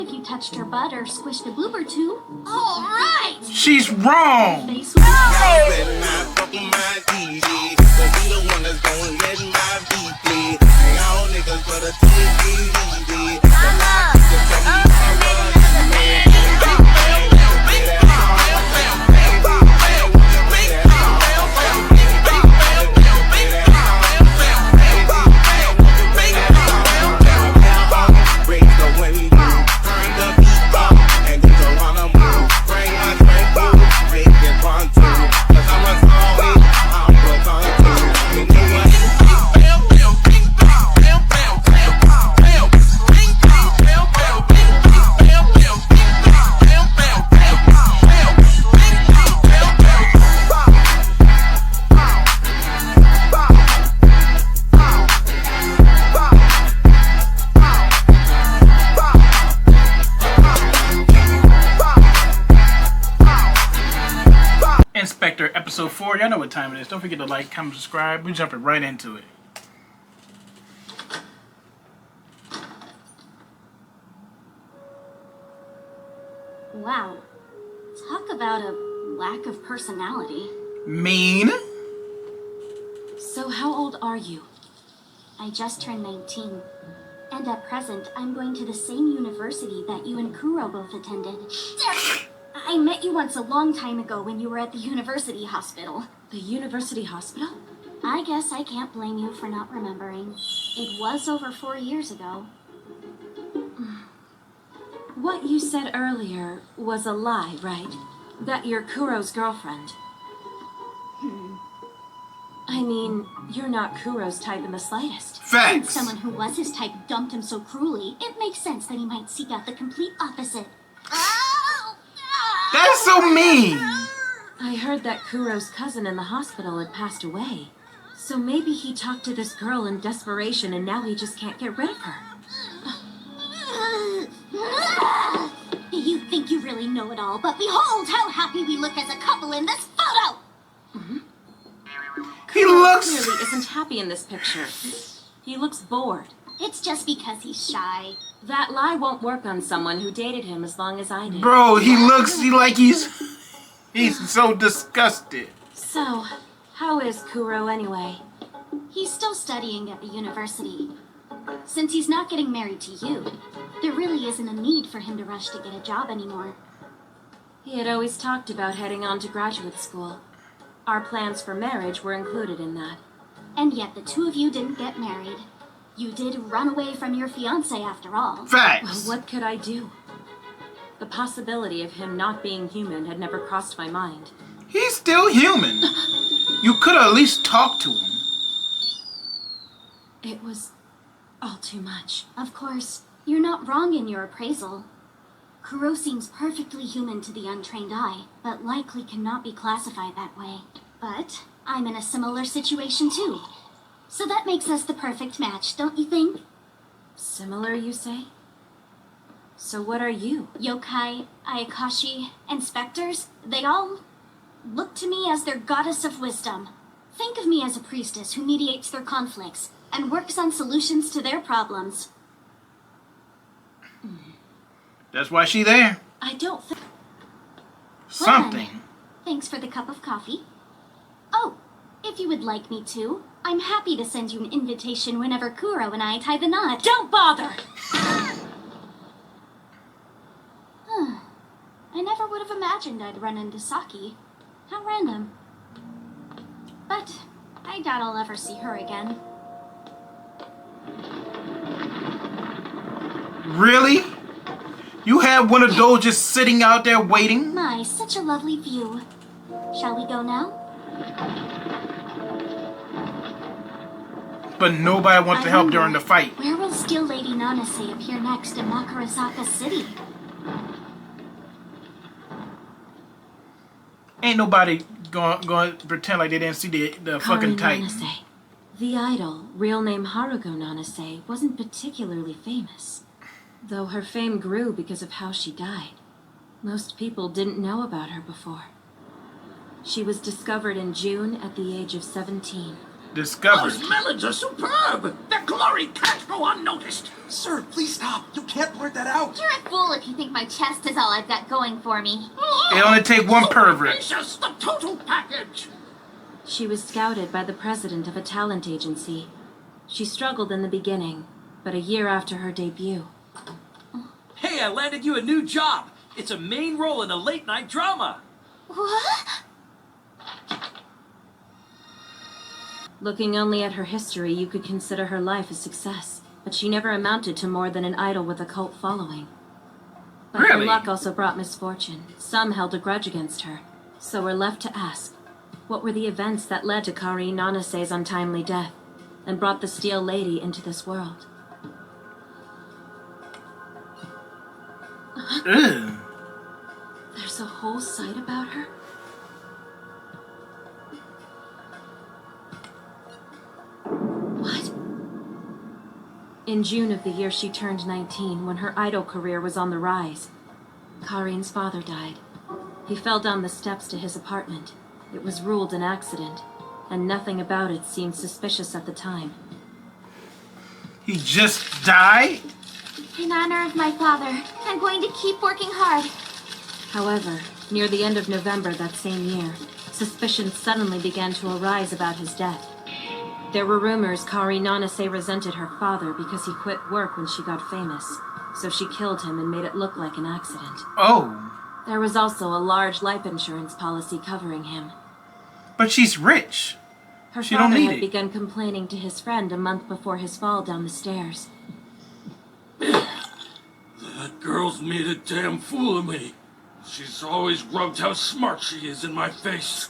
if you touched her butt or squished a boob or two. All right! She's wrong! Face was Spectre, episode 4. Y'all know what time it is. Don't forget to like, comment, subscribe. We're jumping right into it. wow. Talk about a lack of personality. Mean. So how old are you? I just turned 19. And at present, I'm going to the same university that you and Kuro both attended. I met you once a long time ago when you were at the university hospital. The university hospital? I guess I can't blame you for not remembering. It was over 4 years ago. What you said earlier was a lie, right? That you're Kuro's girlfriend. I mean, you're not Kuro's type in the slightest. Facts! Since someone who was his type dumped him so cruelly, it makes sense that he might seek out the complete opposite. That's so mean! I heard that Kuro's cousin in the hospital had passed away. So maybe he talked to this girl in desperation and now he just can't get rid of her. You think you really know it all, but behold how happy we look as a couple in this photo! He looks... Clearly isn't happy in this picture. He looks bored. It's just because he's shy. That lie won't work on someone who dated him as long as I did. Bro, he looks like he's so disgusted. So, how is Kuro anyway? He's still studying at the university. Since he's not getting married to you, there really isn't a need for him to rush to get a job anymore. He had always talked about heading on to graduate school. Our plans for marriage were included in that. And yet the two of you didn't get married. You did run away from your fiancé after all. Facts! Well, what could I do? The possibility of him not being human had never crossed my mind. He's still human. You could have at least talked to him. It was all too much. Of course, you're not wrong in your appraisal. Kuro seems perfectly human to the untrained eye, but likely cannot be classified that way. But I'm in a similar situation too. So that makes us the perfect match, don't you think? Similar, you say? So what are you? Yokai, Ayakashi, and specters, they all look to me as their goddess of wisdom. Think of me as a priestess who mediates their conflicts and works on solutions to their problems. That's why she there. I don't think... Something. Thanks for the cup of coffee. Oh, if you would like me to, I'm happy to send you an invitation whenever Kuro and I tie the knot. Don't bother! I never would have imagined I'd run into Saki. How random. But I doubt I'll ever see her again. Really? You had one of those just sitting out there waiting? My, such a lovely view. Shall we go now? But nobody wants to help during the fight. Where will Steel Lady Nanase appear next in Makarasaka City? Ain't nobody going to pretend like they didn't see the fucking Titan. Nanase. The idol, real name Haruko Nanase, wasn't particularly famous. Though her fame grew because of how she died. Most people didn't know about her before. She was discovered in June at the age of 17. Discovered. Those melons are superb! Their glory can't go unnoticed! Sir, please stop. You can't blurt that out. You're a fool if you think my chest is all I've got going for me. It only take one pervert. Gracious, the total package! She was scouted by the president of a talent agency. She struggled in the beginning, but a year after her debut. Hey, I landed you a new job. It's a main role in a late-night drama. What? Looking only at her history, you could consider her life a success, but she never amounted to more than an idol with a cult following. But her Really? luck also brought misfortune. Some held a grudge against her, so we're left to ask, what were the events that led to Kari Nanase's untimely death, and brought the Steel Lady into this world? Ugh. There's a whole site about her? What? In June of the year she turned 19, when her idol career was on the rise, Karin's father died. He fell down the steps to his apartment. It was ruled an accident, and nothing about it seemed suspicious at the time. He just died? In honor of my father, I'm going to keep working hard. However, near the end of November that same year, suspicions suddenly began to arise about his death. There were rumors Kari Nanase resented her father because he quit work when she got famous, so she killed him and made it look like an accident. Oh. There was also a large life insurance policy covering him. But she's rich. Her She don't father need had it. begun complaining to his friend a month before his fall down the stairs. That girl's made a damn fool of me. She's always rubbed how smart she is in my face.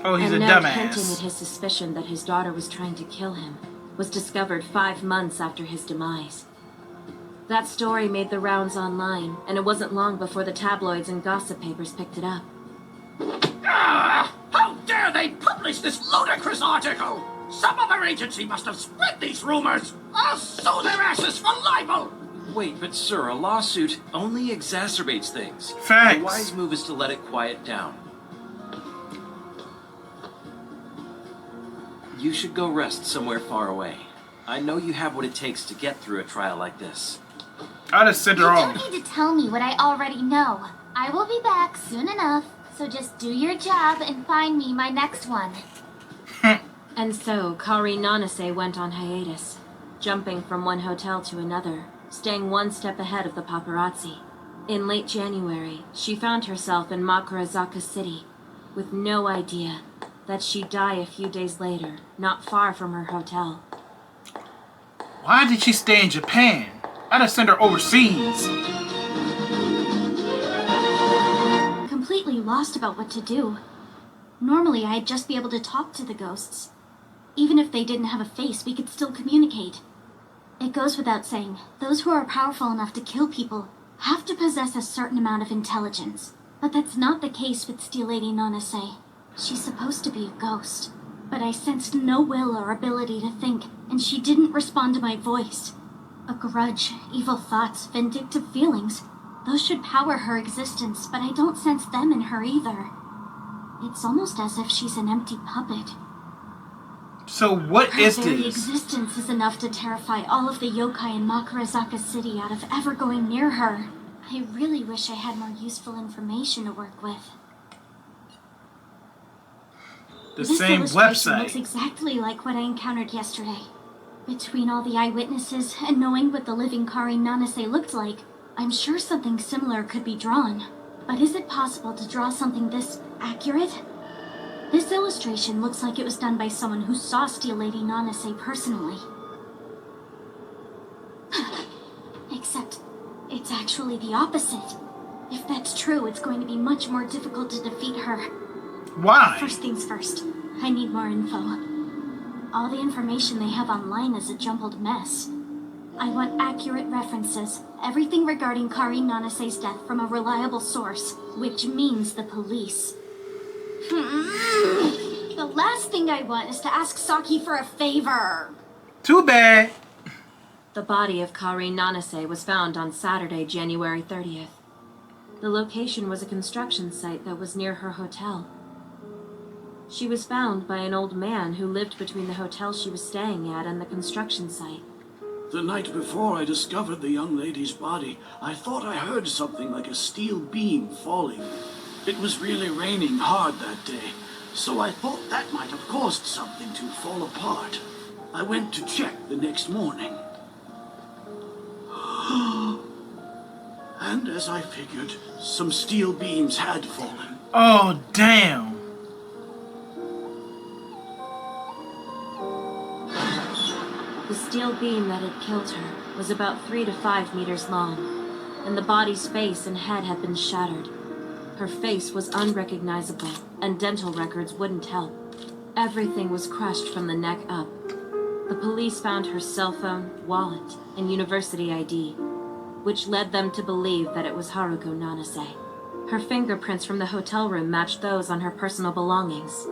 Oh, he's A a note hinting at dumbass. his suspicion that his daughter was trying to kill him was discovered 5 months after his demise. That story made the rounds online, and it wasn't long before the tabloids and gossip papers picked it up. Ah! How dare they publish this ludicrous article! Some other agency must have spread these rumors! I'll sue their asses for libel! Wait, but sir, a lawsuit only exacerbates things. Facts. The wise move is to let it quiet down. You should go rest somewhere far away. I know you have what it takes to get through a trial like this. I'll just send You her don't off. need to tell me what I already know. I will be back soon enough, so just do your job and find me my next one. And so, Kari Nanase went on hiatus, jumping from one hotel to another, staying one step ahead of the paparazzi. In late January, she found herself in Makurazaka City, with no idea that she'd die a few days later, not far from her hotel. Why did she stay in Japan? I'd have sent her overseas. Completely lost about what to do. Normally, I'd just be able to talk to the ghosts. Even if they didn't have a face, we could still communicate. It goes without saying, those who are powerful enough to kill people have to possess a certain amount of intelligence. But that's not the case with Steel Lady Nanase. She's supposed to be a ghost. But I sensed no will or ability to think, and she didn't respond to my voice. A grudge, evil thoughts, vindictive feelings. Those should power her existence, but I don't sense them in her either. It's almost as if she's an empty puppet. So what Her is very this? existence is enough to terrify all of the yokai in Makurazaka City out of ever going near her. I really wish I had more useful information to work with. The This same illustration looks website. exactly like what I encountered yesterday. Between all the eyewitnesses and knowing what the living Kari Nanase looked like, I'm sure something similar could be drawn. But is it possible to draw something this accurate? This illustration looks like it was done by someone who saw Steel Lady Nanase personally. Except, it's actually the opposite. If that's true, it's going to be much more difficult to defeat her. Why? First things first, I need more info. All the information they have online is a jumbled mess. I want accurate references, everything regarding Kari Nanase's death from a reliable source, which means the police. The last thing I want is to ask Saki for a favor. Too bad. The body of Kari Nanase was found on Saturday, January 30th. The location was a construction site that was near her hotel. She was found by an old man who lived between the hotel she was staying at and the construction site. The night before I discovered the young lady's body, I thought I heard something like a steel beam falling. It was really raining hard that day, so I thought that might have caused something to fall apart. I went to check the next morning. And as I figured, some steel beams had fallen. Oh, damn. The steel beam that had killed her was about 3 to 5 meters long, and the body's face and head had been shattered. Her face was unrecognizable, and dental records wouldn't help. Everything was crushed from the neck up. The police found her cell phone, wallet, and university ID, which led them to believe that it was Haruko Nanase. Her fingerprints from the hotel room matched those on her personal belongings.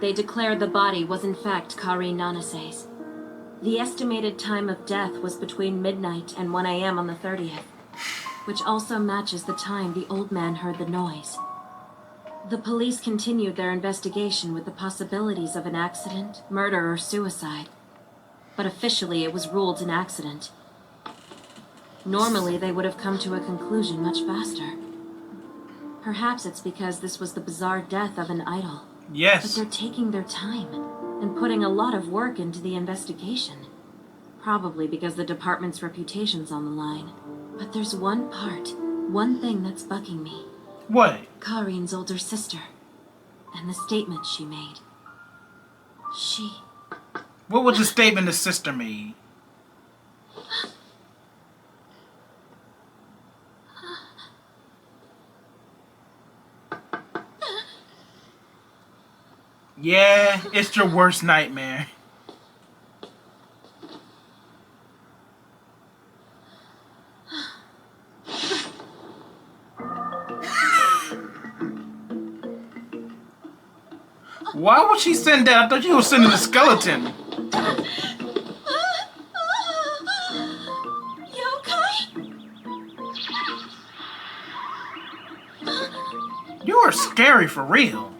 They declared the body was in fact Kari Nanase's. The estimated time of death was between midnight and 1 a.m. on the 30th, which also matches the time the old man heard the noise. The police continued their investigation with the possibilities of an accident, murder, or suicide, but officially it was ruled an accident. Normally, they would have come to a conclusion much faster. Perhaps it's because this was the bizarre death of an idol. But Yes. they're taking their time and putting a lot of work into the investigation. Probably because the department's reputation's on the line. But there's one thing that's bugging me. What? Karin's older sister. And the statement she made. What was the statement the sister made? Yeah, it's your worst nightmare. Why would she send that? I thought you were sending a skeleton. Yokai? You are scary for real.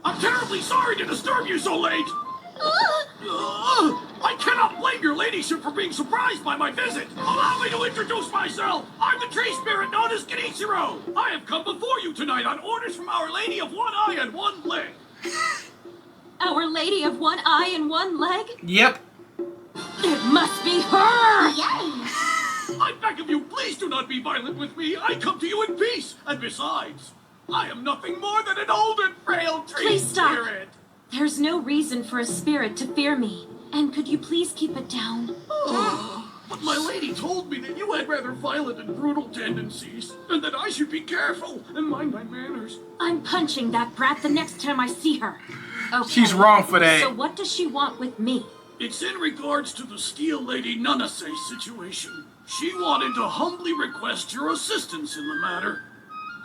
I'm terribly sorry to disturb you so late. I cannot blame your ladyship for being surprised by my visit. Allow me to introduce myself. I'm the tree spirit known as Kenichiro. I have come before you tonight on orders from Our Lady of One Eye and One Leg. Our Lady of One Eye and One Leg? Yep. It must be her! Yay! I beg of you, please do not be violent with me. I come to you in peace. And besides, I am nothing more than an old and frail tree Please stop. spirit. There's no reason for a spirit to fear me. And could you please keep it down? But my lady told me that you had rather violent and brutal tendencies, and that I should be careful and mind my manners. I'm punching that brat the next time I see her. Okay. She's wrong for that. So what does she want with me? It's in regards to the Steel Lady Nanase situation. She wanted to humbly request your assistance in the matter.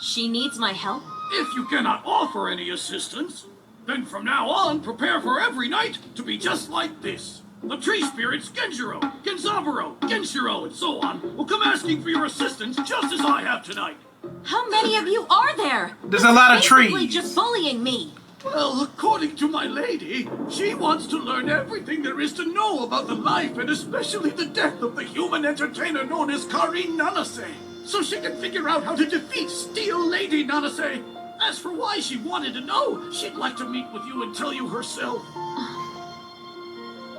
She needs my help? If you cannot offer any assistance, then from now on, prepare for every night to be just like this. The tree spirits Genjiro, Genzaburo, Genshiro, and so on will come asking for your assistance just as I have tonight. How many of you are there? There's a lot of Basically trees. just bullying me. Well, according to my lady, she wants to learn everything there is to know about the life and especially the death of the human entertainer known as Kari Nanase, so she can figure out how to defeat Steel Lady Nanase. As for why she wanted to know, she'd like to meet with you and tell you herself.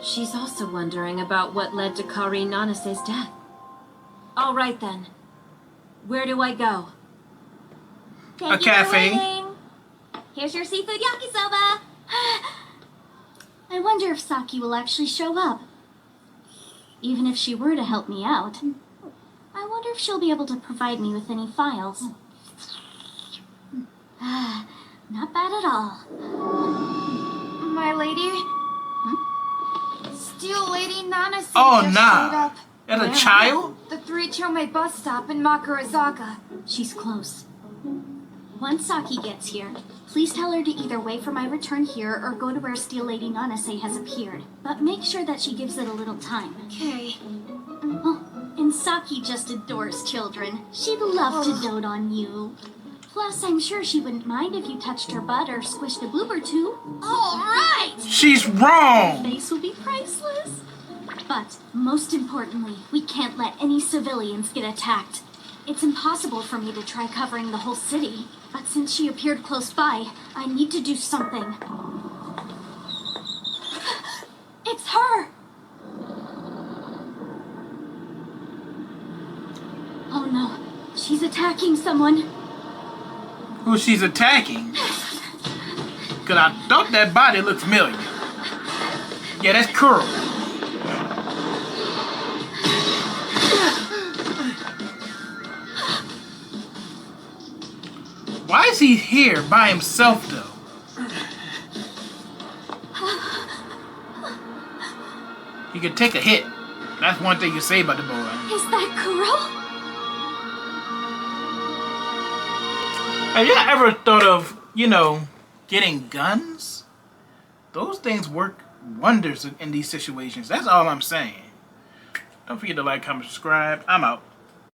She's also wondering about what led to Kari Nanase's death. All right then. Where do I go? Thank you cafe. for waiting. Here's your seafood yakisoba. I wonder if Saki will actually show up. Even if she were to help me out, I wonder if she'll be able to provide me with any files. Not bad at all. My lady? Steel Lady Nanase Oh, just nah. showed up. As a child? The 3 Chome bus stop in Makurazaka. She's close. Once Saki gets here, please tell her to either wait for my return here or go to where Steel Lady Nanase has appeared. But make sure that she gives it a little time. Okay. Oh, and Saki just adores children. She'd love to dote on you. Plus, I'm sure she wouldn't mind if you touched her butt or squished a boob or two. All right! She's wrong. Face will be priceless. But, most importantly, we can't let any civilians get attacked. It's impossible for me to try covering the whole city. But since she appeared close by, I need to do something. It's her! Oh no, she's attacking someone. Who she's attacking? Cause I thought that body looked familiar. Yeah, that's Kuro. Why is he here by himself though? He could take a hit. That's one thing you say about the boy. Is that Kuro? Have you ever thought of, getting guns? Those things work wonders in these situations. That's all I'm saying. Don't forget to like, comment, subscribe. I'm out.